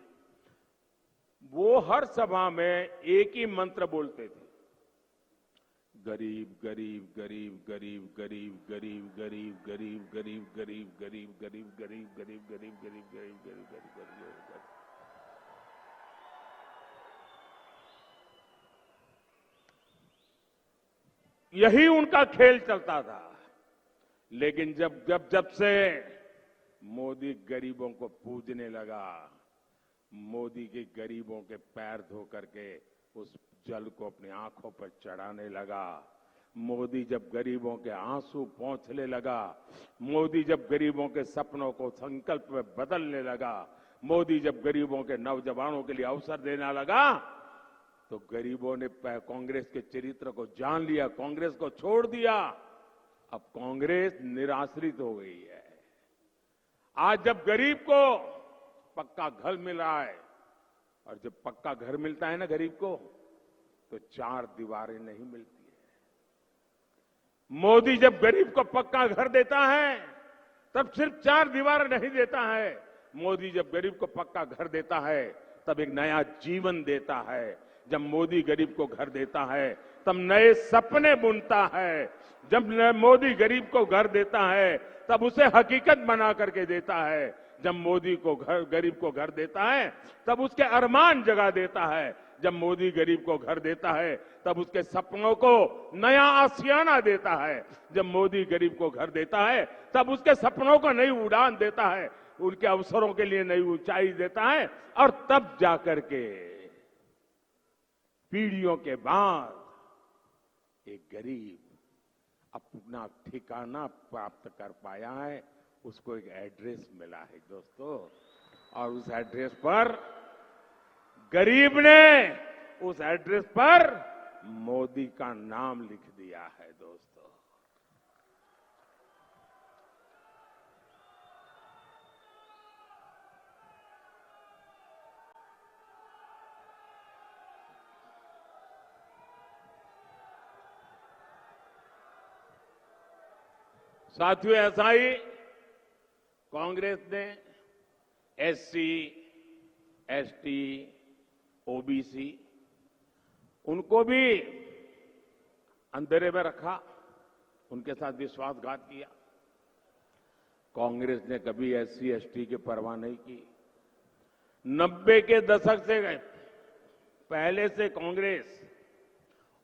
वो हर सभा में एक ही मंत्र बोलते थे, गरीब गरीब गरीब गरीब गरीब गरीब गरीब गरीब गरीब गरीब गरीब गरीब गरीब गरीब गरीब गरीब गरीब गरीब गरीब। यही उनका खेल चलता था। लेकिन जब से मोदी गरीबों को पूजने लगा, मोदी के गरीबों के पैर धो करके उस जल को अपनी आंखों पर चढ़ाने लगा, मोदी जब गरीबों के आंसू पोंछने लगा, मोदी जब गरीबों के सपनों को संकल्प में बदलने लगा, मोदी जब गरीबों के नौजवानों के लिए अवसर देने लगा, तो गरीबों ने कांग्रेस के चरित्र को जान लिया, कांग्रेस को छोड़ दिया। अब कांग्रेस निराश्रित हो गई है। आज जब गरीब को पक्का घर मिल रहा है, और जब पक्का घर मिलता है ना गरीब को, तो 4 दीवारें नहीं मिलती है। मोदी जब गरीब को पक्का घर देता है, तब सिर्फ 4 दीवारें नहीं देता है। मोदी जब गरीब को पक्का घर देता है, तब एक नया जीवन देता है। जब मोदी गरीब को घर देता है, तब नए सपने बुनता है। जब मोदी गरीब को घर देता है, तब उसे हकीकत बना करके देता है। जब मोदी को गरीब को घर देता है, तब उसके अरमान जगा देता है। जब मोदी गरीब को घर देता है, तब उसके सपनों को नया आशियाना देता है। जब मोदी गरीब को घर देता है, तब उसके सपनों को नई उड़ान देता है, उनके अवसरों के लिए नई ऊंचाई देता है। और तब जाकर के पीढ़ियों के बाद एक गरीब अपना ठिकाना प्राप्त कर पाया है, उसको एक एड्रेस मिला है दोस्तों। और उस एड्रेस पर गरीब ने उस एड्रेस पर मोदी का नाम लिख दिया है दोस्तों। साथियों, ऐसा ही कांग्रेस ने एससी, एसटी, ओबीसी, उनको भी अंधेरे में रखा, उनके साथ विश्वासघात किया। कांग्रेस ने कभी एससी एसटी की परवाह नहीं की। 90 के दशक से पहले से कांग्रेस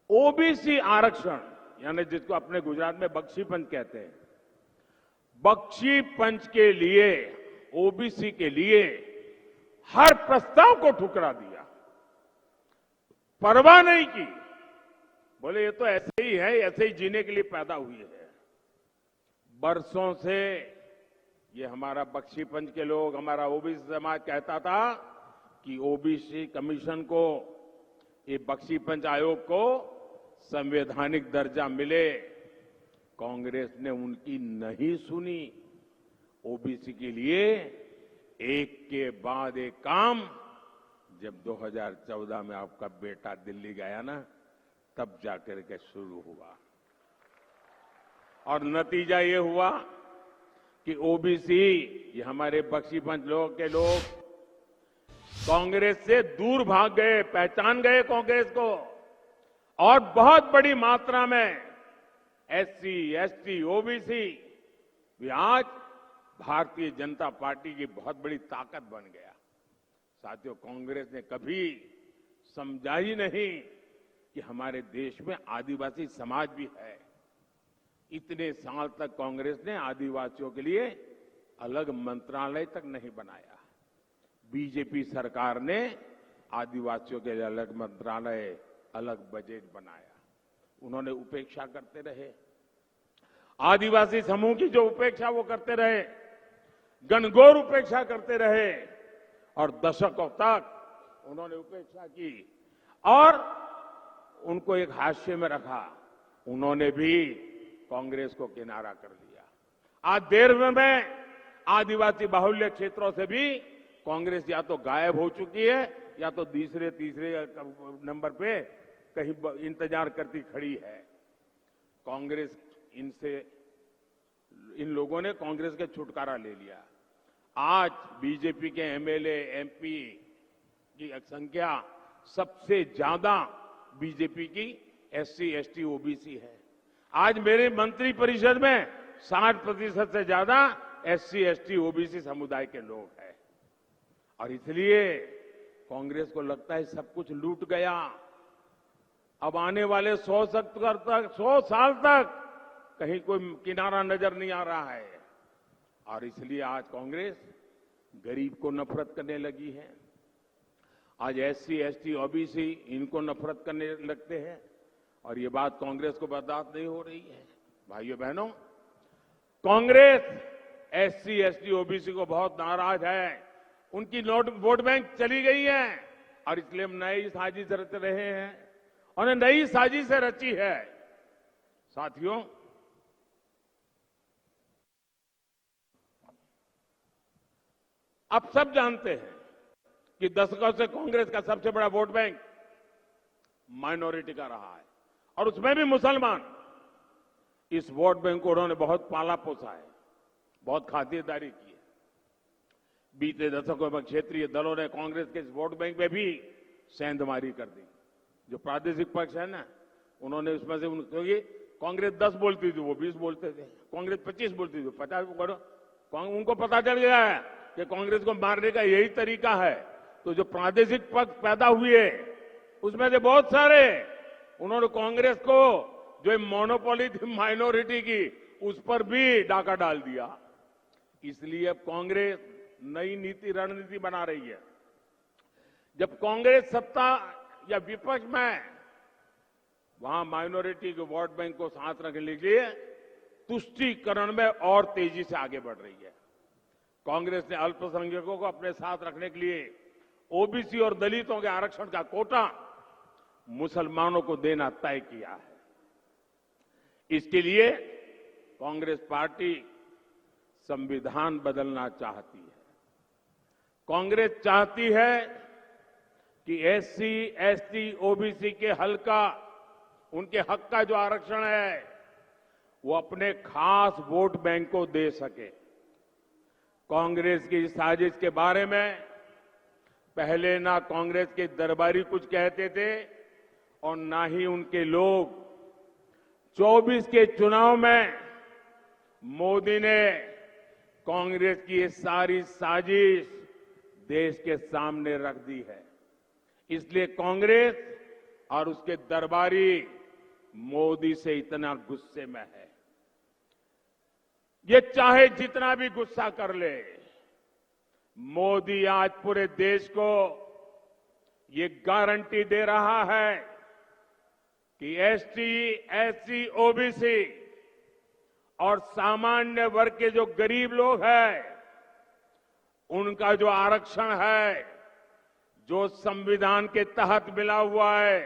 ओबीसी आरक्षण, यानी जिसको अपने गुजरात में बख्शी पंच कहते हैं, बख्शी पंच के लिए, ओबीसी के लिए हर प्रस्ताव को ठुकरा दिया, परवाह नहीं की। बोले ये तो ऐसे ही है, ऐसे ही जीने के लिए पैदा हुई है। बरसों से ये हमारा बख्शी पंच के लोग, हमारा ओबीसी समाज कहता था कि ओबीसी कमीशन को, ये बख्शी पंच आयोग को संवैधानिक दर्जा मिले। कांग्रेस ने उनकी नहीं सुनी। ओबीसी के लिए एक के बाद एक काम, जब 2014 में आपका बेटा दिल्ली गया ना, तब जाकर के शुरू हुआ। और नतीजा ये हुआ कि ओबीसी, ये हमारे बख्शी पंच लोग के लोग कांग्रेस से दूर भाग गए, पहचान गए कांग्रेस को, और बहुत बड़ी मात्रा में एससी, एसटी, ओबीसी भी आज भारतीय जनता पार्टी की बहुत बड़ी ताकत बन गया। साथियों, कांग्रेस ने कभी समझा ही नहीं कि हमारे देश में आदिवासी समाज भी है। इतने साल तक कांग्रेस ने आदिवासियों के लिए अलग मंत्रालय तक नहीं बनाया। बीजेपी सरकार ने आदिवासियों के लिए अलग मंत्रालय, अलग बजट बनाया। उन्होंने उपेक्षा करते रहे, आदिवासी समूह की जो उपेक्षा वो करते रहे, घनघोर उपेक्षा करते रहे, और दशकों तक उन्होंने उपेक्षा की और उनको एक हाशिए में रखा। उन्होंने भी कांग्रेस को किनारा कर लिया। आज देश में आदिवासी बाहुल्य क्षेत्रों से भी कांग्रेस या तो गायब हो चुकी है, या तो तीसरे नंबर पे कहीं इंतजार करती खड़ी है। कांग्रेस इन लोगों ने कांग्रेस के छुटकारा ले लिया। आज बीजेपी के एमएलए, एमपी की संख्या सबसे ज्यादा बीजेपी की एससी, एसटी, ओबीसी है। आज मेरे मंत्री परिषद में 60% से ज्यादा एससी, एसटी, ओबीसी समुदाय के लोग हैं। और इसलिए कांग्रेस को लगता है सब कुछ लूट गया। अब आने वाले 100 साल तक कहीं कोई किनारा नजर नहीं आ रहा है। और इसलिए आज कांग्रेस गरीब को नफरत करने लगी है। आज एससी, एसटी, ओबीसी इनको नफरत करने लगते हैं, और ये बात कांग्रेस को बर्दाश्त नहीं हो रही है। भाइयों बहनों, कांग्रेस एससी, एसटी, ओबीसी को बहुत नाराज है। उनकी वोट बैंक चली गई है, और इसलिए हम नई साजिश रच रहे हैं, और नई साजिश रची है। साथियों, आप सब जानते हैं कि दशकों से कांग्रेस का सबसे बड़ा वोट बैंक माइनॉरिटी का रहा है, और उसमें भी मुसलमान। इस वोट बैंक को उन्होंने बहुत पाला पोसा है, बहुत खातिरदारी की है। बीते दशकों में क्षेत्रीय दलों ने कांग्रेस के इस वोट बैंक में भी सेंधमारी कर दी। जो प्रादेशिक पक्ष है ना, उन्होंने उसमें से क्योंकि कांग्रेस 10 बोलती थी, वो 20 बोलते थे। कांग्रेस 25 बोलती थी, 50। उनको पता चल गया है कि कांग्रेस को मारने का यही तरीका है। तो जो प्रादेशिक पक्ष पैदा हुए, उसमें से बहुत सारे उन्होंने कांग्रेस को, जो मोनोपोली थी माइनॉरिटी की, उस पर भी डाका डाल दिया। इसलिए अब कांग्रेस नई नीति, रणनीति बना रही है। जब कांग्रेस सत्ता या विपक्ष में, वहां माइनॉरिटी के वोट बैंक को साथ रखने के लिए तुष्टीकरण में और तेजी से आगे बढ़ रही है। कांग्रेस ने अल्पसंख्यकों को अपने साथ रखने के लिए ओबीसी और दलितों के आरक्षण का कोटा मुसलमानों को देना तय किया है। इसके लिए कांग्रेस पार्टी संविधान बदलना चाहती है। कांग्रेस चाहती है कि एससी, एसटी, ओबीसी के उनके हक का जो आरक्षण है, वो अपने खास वोट बैंक को दे सके। कांग्रेस की इस साजिश के बारे में पहले ना कांग्रेस के दरबारी कुछ कहते थे और ना ही उनके लोग। 24 के चुनाव में मोदी ने कांग्रेस की ये सारी साजिश देश के सामने रख दी है। इसलिए कांग्रेस और उसके दरबारी मोदी से इतना गुस्से में है। ये चाहे जितना भी गुस्सा कर ले, मोदी आज पूरे देश को ये गारंटी दे रहा है कि एसटी, एससी, ओबीसी और सामान्य वर्ग के जो गरीब लोग हैं, उनका जो आरक्षण है, जो संविधान के तहत मिला हुआ है,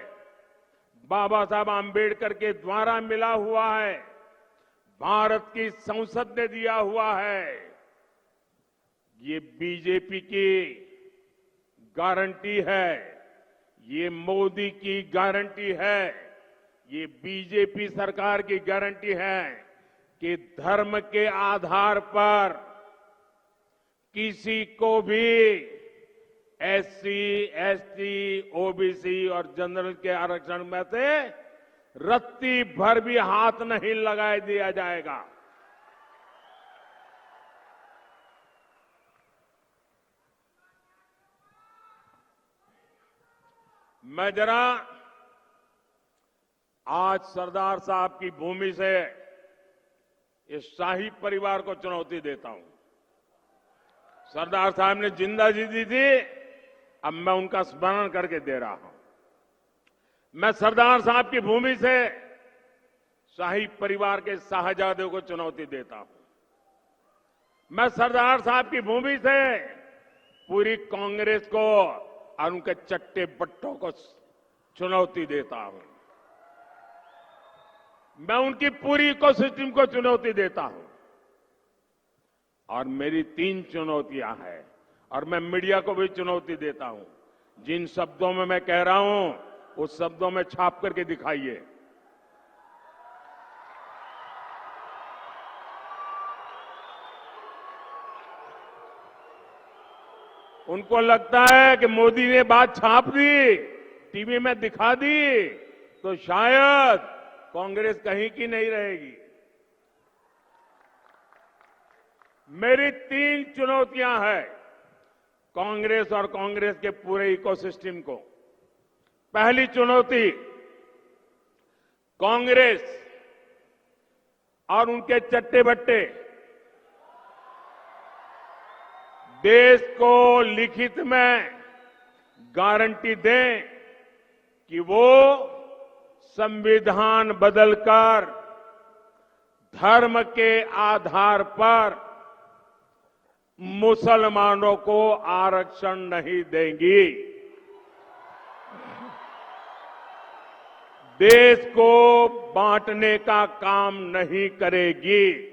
बाबा साहब आंबेडकर के द्वारा मिला हुआ है, भारत की संसद ने दिया हुआ है, ये बीजेपी की गारंटी है, ये मोदी की गारंटी है, ये बीजेपी सरकार की गारंटी है कि धर्म के आधार पर किसी को भी एससी, एसटी, ओबीसी और जनरल के आरक्षण में से रत्ती भर भी हाथ नहीं लगाए दिया जाएगा। मैं जरा आज सरदार साहब की भूमि से इस शाही परिवार को चुनौती देता हूं। सरदार साहब ने जिंदगी दी थी, अब मैं उनका स्मरण करके दे रहा हूं। मैं सरदार साहब की भूमि से शाही परिवार के शाहजादों को चुनौती देता हूं। मैं सरदार साहब की भूमि से पूरी कांग्रेस को और उनके चट्टे बट्टों को चुनौती देता हूं। मैं उनकी पूरी इकोसिस्टम को चुनौती देता हूं। और मेरी 3 चुनौतियां हैं और मैं मीडिया को भी चुनौती देता हूं। जिन शब्दों में मैं कह रहा हूं, उस शब्दों में छाप करके दिखाइए। उनको लगता है कि मोदी ने बात छाप दी, टीवी में दिखा दी, तो शायद कांग्रेस कहीं की नहीं रहेगी। मेरी 3 चुनौतियां हैं कांग्रेस और कांग्रेस के पूरे इकोसिस्टम को। पहली चुनौती, कांग्रेस और उनके चट्टे बट्टे देश को लिखित में गारंटी दें कि वो संविधान बदलकर धर्म के आधार पर मुसलमानों को आरक्षण नहीं देंगी। देश को बांटने का काम नहीं करेगी।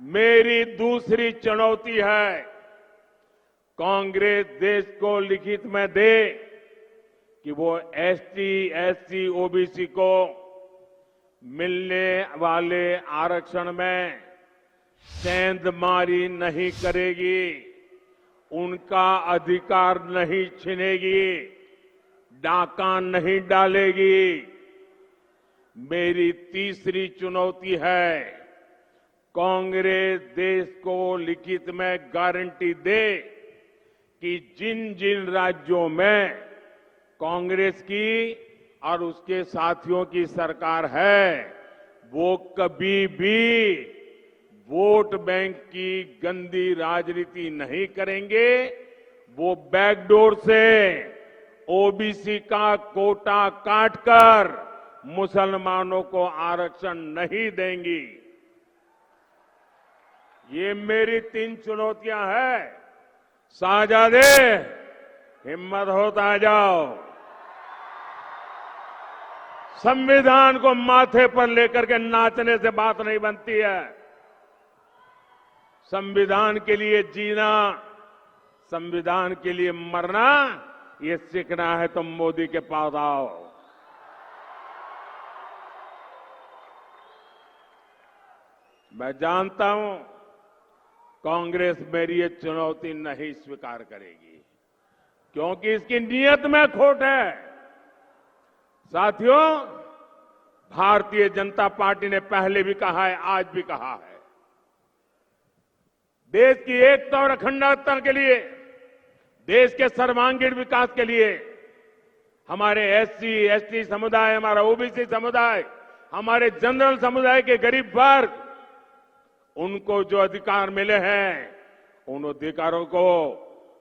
मेरी दूसरी चुनौती है, कांग्रेस देश को लिखित में दे कि वो एसटी, एससी, ओबीसी को मिलने वाले आरक्षण में सेंधमारी नहीं करेगी, उनका अधिकार नहीं छीनेगी, डाका नहीं डालेगी। मेरी तीसरी चुनौती है, कांग्रेस देश को लिखित में गारंटी दे कि जिन जिन राज्यों में कांग्रेस की और उसके साथियों की सरकार है, वो कभी भी वोट बैंक की गंदी राजनीति नहीं करेंगे। वो बैकडोर से ओबीसी का कोटा काटकर मुसलमानों को आरक्षण नहीं देंगी। ये मेरी 3 चुनौतियां हैं। शाहजादे, हिम्मत हो तो आ जाओ। संविधान को माथे पर लेकर के नाचने से बात नहीं बनती है। संविधान के लिए जीना, संविधान के लिए मरना, ये सीखना है तो मोदी के पास आओ। मैं जानता हूं कांग्रेस मेरी ये चुनौती नहीं स्वीकार करेगी, क्योंकि इसकी नीयत में खोट है। साथियों, भारतीय जनता पार्टी ने पहले भी कहा है, आज भी कहा है, देश की एकता और अखंडता के लिए, देश के सर्वांगीण विकास के लिए हमारे एससी, एसटी समुदाय, हमारा ओबीसी समुदाय, हमारे जनरल समुदाय के गरीब वर्ग, उनको जो अधिकार मिले हैं, उन अधिकारों को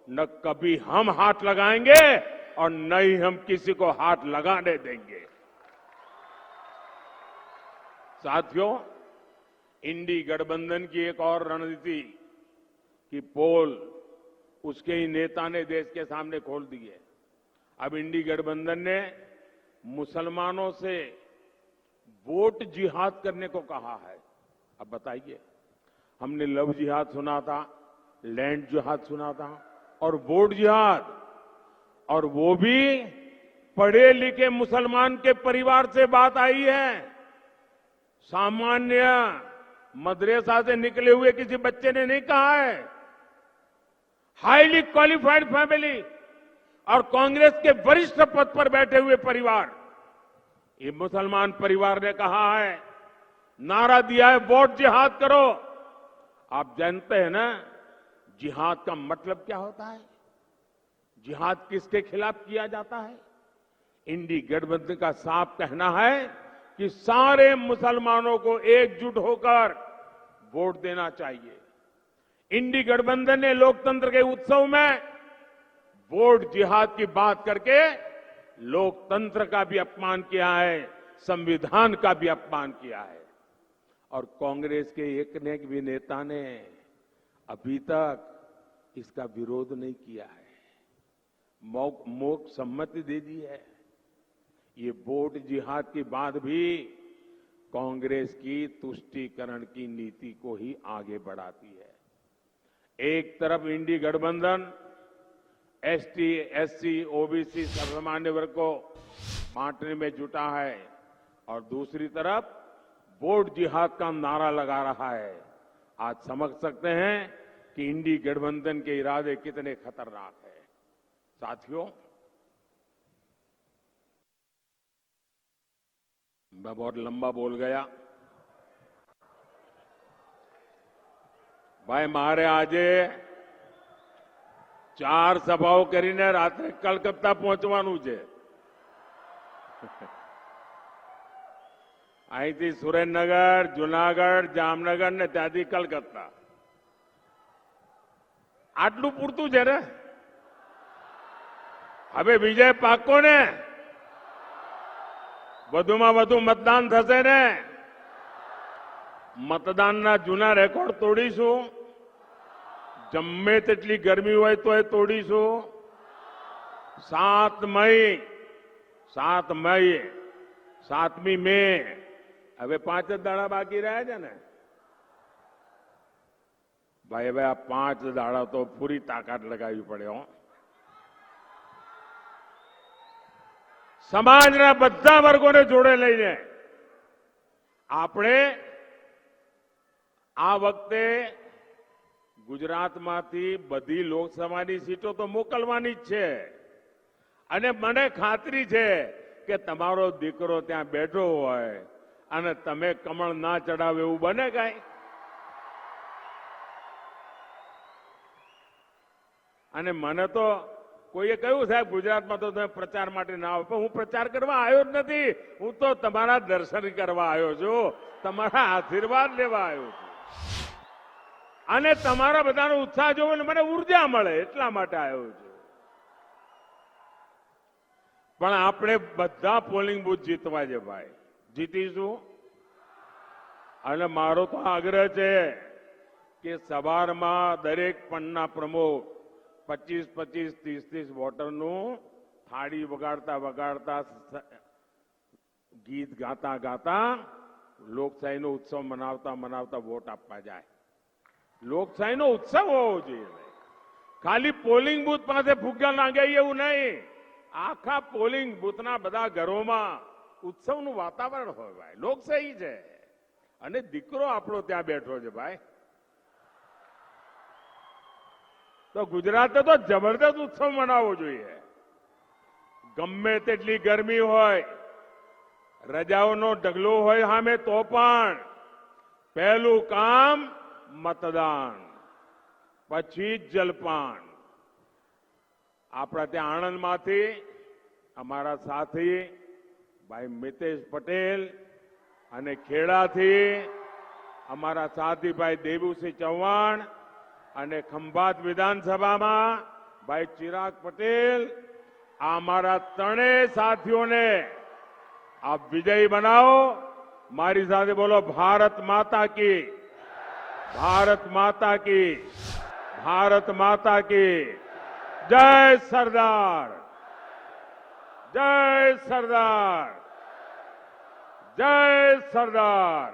न कभी हम हाथ लगाएंगे और न ही हम किसी को हाथ लगाने देंगे। साथियों, इंडी गठबंधन की एक और रणनीति की पोल उसके ही नेता ने देश के सामने खोल दी है। अब इंडी गठबंधन ने मुसलमानों से वोट जिहाद करने को कहा है। अब बताइए, हमने लव जिहाद सुना था, लैंड जिहाद सुना था और वोट जिहाद, और वो भी पढ़े लिखे मुसलमान के परिवार से बात आई है। सामान्य मदरसा से निकले हुए किसी बच्चे ने नहीं कहा है। हाईली क्वालिफाइड फैमिली और कांग्रेस के वरिष्ठ पद पर बैठे हुए परिवार, ये मुसलमान परिवार ने कहा है, नारा दिया है, वोट जिहाद करो। आप जानते हैं ना जिहाद का मतलब क्या होता है? जिहाद किसके खिलाफ किया जाता है? इंडी गठबंधन का साफ कहना है कि सारे मुसलमानों को एकजुट होकर वोट देना चाहिए। इंडी गठबंधन ने लोकतंत्र के उत्सव में वोट जिहाद की बात करके लोकतंत्र का भी अपमान किया है, संविधान का भी अपमान किया है। और कांग्रेस के एक ने भी नेता ने अभी तक इसका विरोध नहीं किया है, मौक सम्मति दे दी है। ये वोट जिहाद की बात भी कांग्रेस की तुष्टीकरण की नीति को ही आगे बढ़ाती है। एक तरफ इंडी गठबंधन एसटी, एससी, ओबीसी सर्वसामान्य वर्ग को बांटने में जुटा है और दूसरी तरफ वोट जिहाद का नारा लगा रहा है। आज समझ सकते हैं कि इंडी गठबंधन के इरादे कितने खतरनाक हैं। साथियों, मैं बहुत लंबा बोल गया भाई। मारे આજે 4 સભાઓ કરીને રાત્રે કલકત્તા પહોંચવાનું છે। અહીંથી સુરેન્દ્રનગર, જુનાગઢ, જામનગર ને ત્યાંથી કલકત્તા, આટલું પૂરતું છે ને? હવે વિજય પાક્કો ને? વધુમાં વધુ મતદાન થશે ને? મતદાનના જૂના રેકોર્ડ તોડીશું, ગમે તેટલી ગરમી હોય તો એ તોડીશું। 7મી મે હવે 5 જ દાડા બાકી રહ્યા છે ને ભાઈ। હવે આ 5 દાડા તો પૂરી તાકાત લગાવવી પડે હો। સમાજના બધા વર્ગોને જોડે લઈને આપણે આ વખતે ગુજરાતમાંથી બધી લોકસભાની સીટો તો મોકલવાની જ છે અને મને ખાતરી છે કે તમારો દીકરો ત્યાં બેઠો હોય અને તમે કમળ ના ચડાવે એવું બને કાંઈ? અને મને તો કોઈએ કહ્યું સાહેબ ગુજરાતમાં તો તમે પ્રચાર માટે ના આવો, પણ હું પ્રચાર કરવા આવ્યો જ નથી। હું તો તમારા દર્શન કરવા આવ્યો છું, તમારા આશીર્વાદ લેવા આવ્યો છું અને તમારા બધાનો ઉત્સાહ જોવો ને મને ઉર્જા મળે એટલા માટે આવ્યો છું। પણ આપણે બધા પોલિંગ બૂથ જીતવા છે ભાઈ, જીતીશું। અને મારો તો આગ્રહ છે કે સવારમાં દરેક પંચના પ્રમુખ 25-25, 30-30 વોટરનું થાળી વગાડતા વગાડતા, ગીત ગાતા ગાતા લોકશાહીનો ઉત્સવ મનાવતા મનાવતા વોટ આપવા જાય। લોકશાહીનો ઉત્સવ હોવો જોઈએ, ખાલી પોલિંગ બૂથ પાસે ફુગ્ગા લાગે એવું નહીં। આખા પોલિંગ બૂથના બધા ઘરોમાં ઉત્સવનું વાતાવરણ હોય ભાઈ। લોકશાહી છે અને દીકરો આપણો ત્યાં બેઠો છે ભાઈ। તો ગુજરાતે તો જબરદસ્ત ઉત્સવ મનાવવો જોઈએ. ગમે તેટલી ગરમી હોય, રજાઓનો ઢગલો હોય સામે, તો પણ પહેલું કામ મતદાન, પછી જલપાન. આપણા ત્યાં આણંદમાંથી અમારા સાથી ભાઈ મિતેશ પટેલ અને ખેડાથી અમારા સાથીભાઈ દેવુસિંહ ચૌહાણ અને ખંભાત વિધાનસભામાં ભાઈ ચિરાગ પટેલ, આ અમારા ત્રણેય સાથીઓને આપ વિજયી બનાવો. મારી સાથે બોલો, ભારત માતા કી, ભારત માતા કી, ભારત માતા કી. જય સરદાર, જય સરદાર, જય સરદાર.